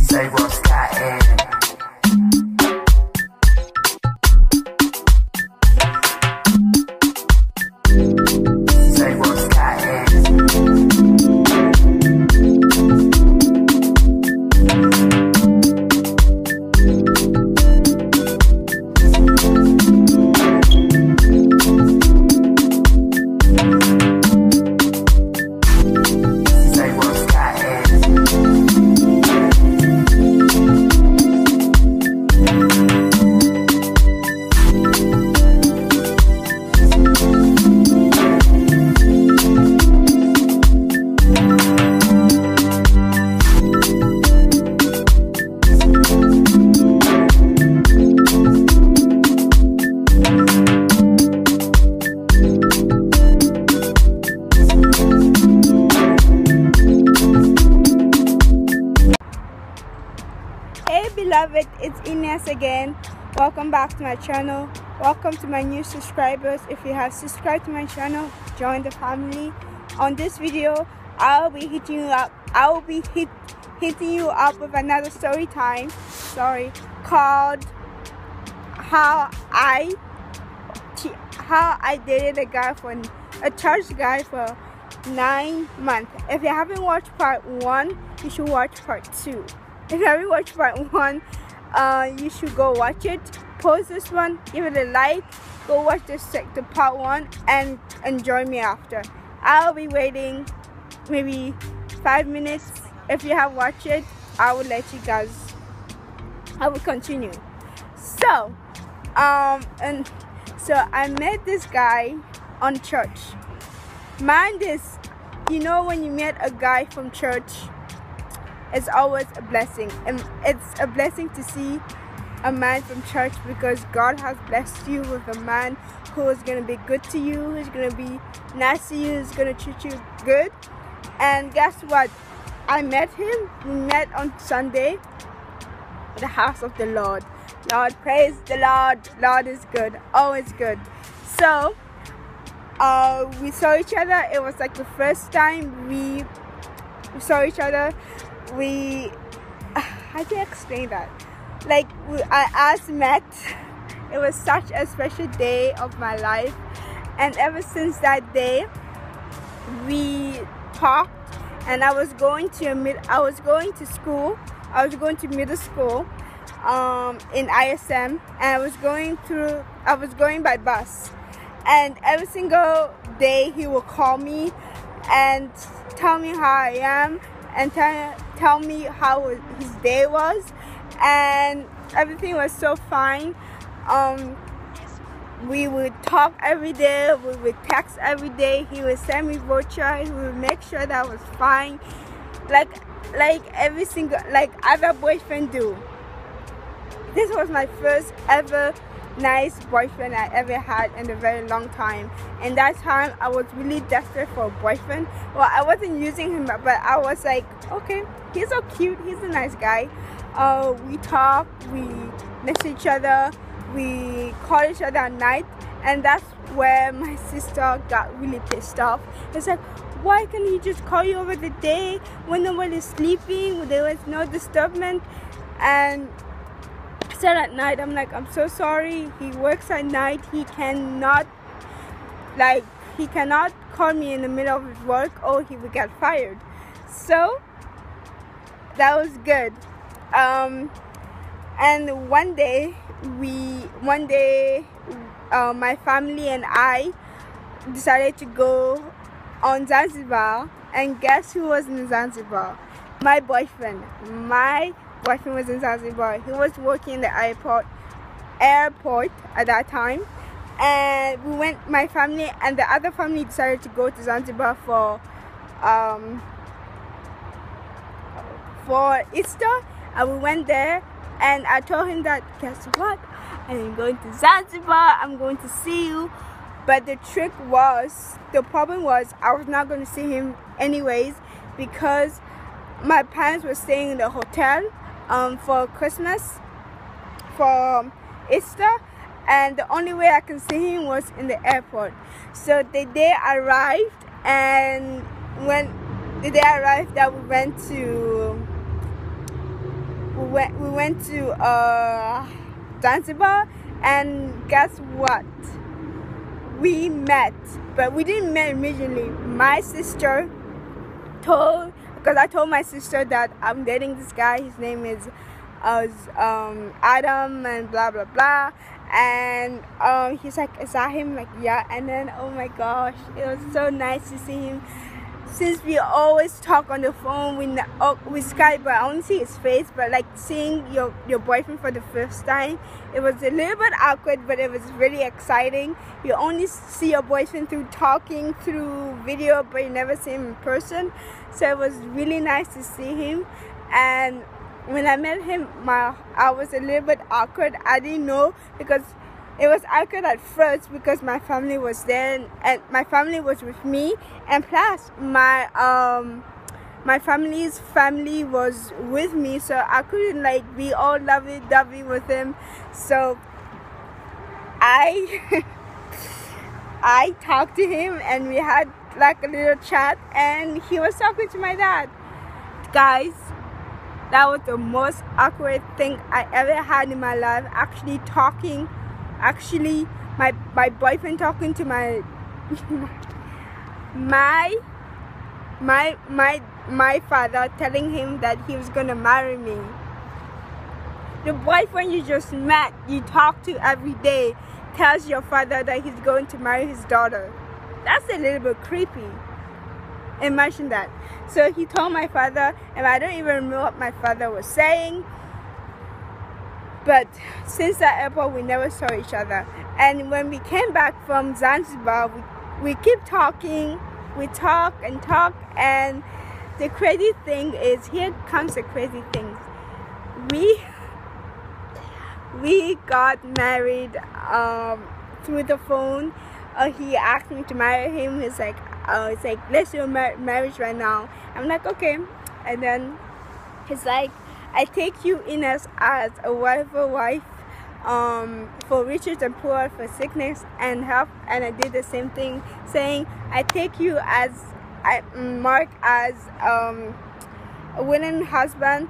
Say what's cutting. Say what's cutting. Hey beloved, it's Ines again. Welcome back to my channel. Welcome to my new subscribers. If you have subscribed to my channel, join the family. On this video, I'll be hitting you up. Hitting you up with another story time. Called how I dated a church guy for 9 months. If you haven't watched part 1, you should watch part 2. If you haven't watched part 1, you should go watch it. Pause this one, give it a like, go watch the part 1 and enjoy me after. I'll be waiting maybe 5 minutes. If you have watched it, I will let you guys, I will continue. So I met this guy on church. Mind this, you know, when you meet a guy from church, it's always a blessing, and it's a blessing to see a man from church, because God has blessed you with a man who is going to be good to you, who's going to be nice to you, who's going to treat you good. And guess what? I met him. We met on Sunday at the house of the Lord. Lord, praise the Lord. Lord is good, always good. So we saw each other. It was like the first time we saw each other. How do you explain that? Like, as met, it was such a special day of my life, and ever since that day we talked. And I was going to school. I was going to middle school in ISM, and I was going by bus, and every single day he will call me and tell me how I am, and tell me how his day was, and everything was so fine. We would talk every day, we would text every day, he would send me voucher, he would make sure that I was fine, like every single, like other boyfriend do. This was my first ever nice boyfriend I ever had in a very long time, and that time I was really desperate for a boyfriend. Well, I wasn't using him, but I was like, okay, he's so cute, he's a nice guy. We talk, we miss each other, we call each other at night, and that's where my sister got really pissed off. It's like, why can't he just call you over the day when nobody's sleeping, when there was no disturbance? And so at night, I'm like, I'm so sorry, he works at night, he cannot call me in the middle of his work, or he would get fired. So that was good. And one day my family and I decided to go on Zanzibar, and guess who was in Zanzibar? My boyfriend was in Zanzibar. He was working in the airport at that time, and we went, my family and the other family decided to go to Zanzibar for Easter, and we went there, and I told him that, guess what, I'm going to Zanzibar, I'm going to see you. But the problem was I was not going to see him anyways, because my parents were staying in the hotel for Christmas, for Easter, and the only way I can see him was in the airport. So the day arrived, and when the day arrived that we went to went to Zanzibar, and guess what? We met, but we didn't meet immediately. My sister because I told my sister that I'm dating this guy. His name is Adam, and blah blah blah. And he's like, is that him? Like, yeah. And then, oh my gosh, it was so nice to see him. Since we always talk on the phone, we Skype, but I only see his face. But like seeing your boyfriend for the first time, it was a little bit awkward, but it was really exciting. You only see your boyfriend through talking through video, but you never see him in person. So it was really nice to see him. And when I met him, I was a little bit awkward. I didn't know, because it was awkward at first because my family was there, and my family was with me, and plus my family's family was with me, so I couldn't like be all lovey-dovey with him. So I I talked to him, and we had like a little chat, and he was talking to my dad. Guys, that was the most awkward thing I ever had in my life. Actually, my boyfriend talking to my father, telling him that he was gonna marry me. The boyfriend you just met, you talk to every day, tells your father that he's going to marry his daughter. That's a little bit creepy. Imagine that. So he told my father, and I don't even remember what my father was saying. But since that airport, we never saw each other. And when we came back from Zanzibar, we keep talking. We talk and talk. And the crazy thing is, here comes the crazy things. We got married through the phone. He asked me to marry him. It's like, let's do marriage right now. I'm like, okay. And then he's like, I take you in as a wonderful wife, for riches and poor, for sickness and health. And I did the same thing, saying, I take you as Mark as a willing husband,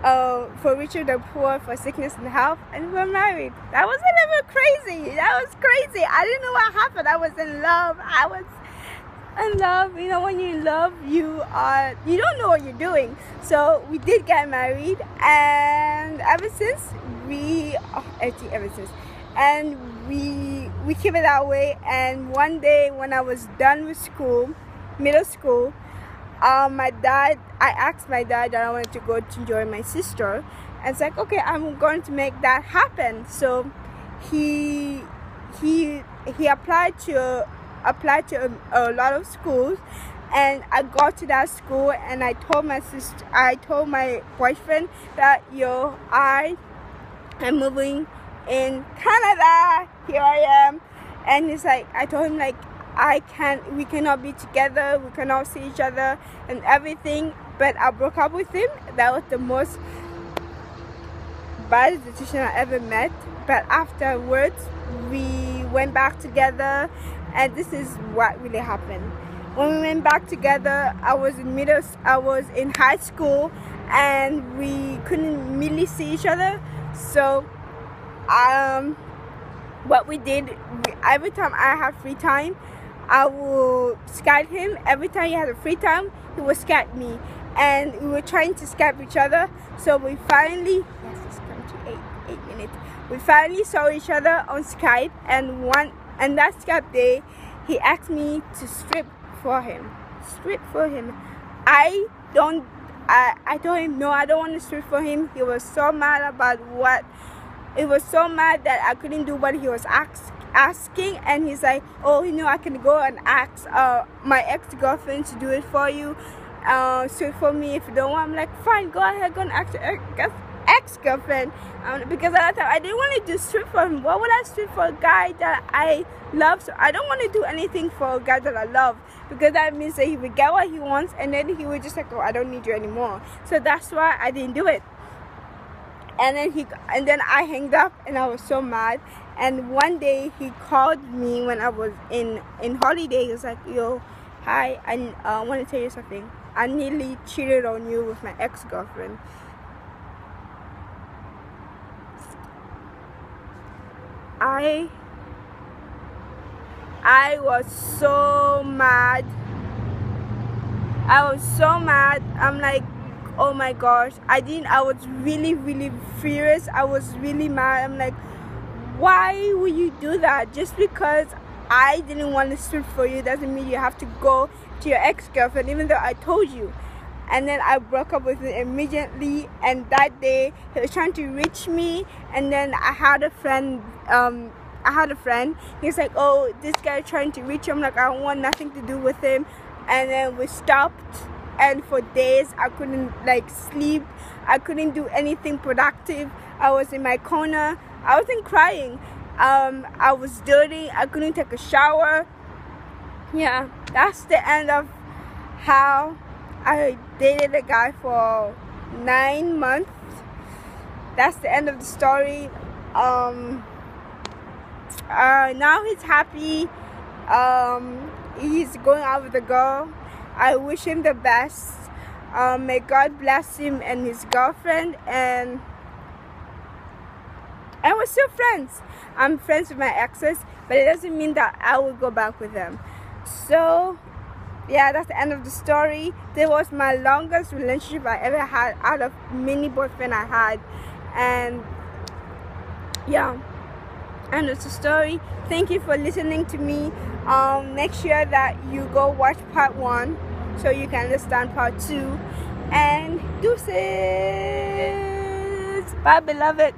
for riches and poor, for sickness and health, and we're married. That was a little bit crazy. That was crazy. I didn't know what happened. I was in love. And love, you know, when you're in love, you don't know what you're doing. So we did get married, and ever since we keep it that way. And one day when I was done with school, middle school, I asked my dad that I wanted to go to join my sister, and it's like, okay, I'm going to make that happen. So he applied to a lot of schools, and I got to that school, and I told my boyfriend that, I am moving in Canada. Here I am. And it's like, I told him like, we cannot be together, we cannot see each other and everything. But I broke up with him. That was the most bad decision I ever met. But afterwards, we went back together. And this is what really happened. When we went back together, I was in high school, and we couldn't really see each other. So, what we did, every time I have free time, I will Skype him. Every time he had a free time, he would Skype me. And we were trying to Skype each other. So we finally, it's come to 8 minutes. We finally saw each other on Skype, and that Skype day, he asked me to strip for him. I told him, no, I don't want to strip for him. He was so mad that I couldn't do what he was asking. And he's like, oh, I can go and ask my ex-girlfriend to do it for you. Strip for me if you don't want. I'm like, fine, go ahead, go and ask your ex-girlfriend, because at that time I didn't want to do strip for him. What would I strip for a guy that I love? So I don't want to do anything for a guy that I love, because that means that he would get what he wants, and then he would just like, oh, I don't need you anymore. So that's why I didn't do it. And then I hanged up, and I was so mad. And one day he called me when I was in holiday. He was like, yo, hi, I want to tell you something. I nearly cheated on you with my ex-girlfriend. I was so mad. I'm like, oh my gosh. I was really furious. I was really mad. I'm like, why would you do that? Just because I didn't want to sleep for you doesn't mean you have to go to your ex-girlfriend, even though I told you. And then I broke up with him immediately, and that day he was trying to reach me, and then I had a friend, he's like, oh, this guy trying to reach him. I'm like, I don't want nothing to do with him. And then we stopped, and for days I couldn't like sleep. I couldn't do anything productive. I was in my corner. I wasn't crying. I was dirty. I couldn't take a shower. Yeah, that's the end of how I dated a guy for 9 months. That's the end of the story. Now he's happy. He's going out with a girl. I wish him the best. May God bless him and his girlfriend, and we're still friends. I'm friends with my exes, but it doesn't mean that I will go back with them. So yeah, that's the end of the story. This was my longest relationship I ever had out of many boyfriends I had. And yeah, and it's a story. Thank you for listening to me. Make sure that you go watch part 1 so you can understand part 2. And deuces. Bye, beloved.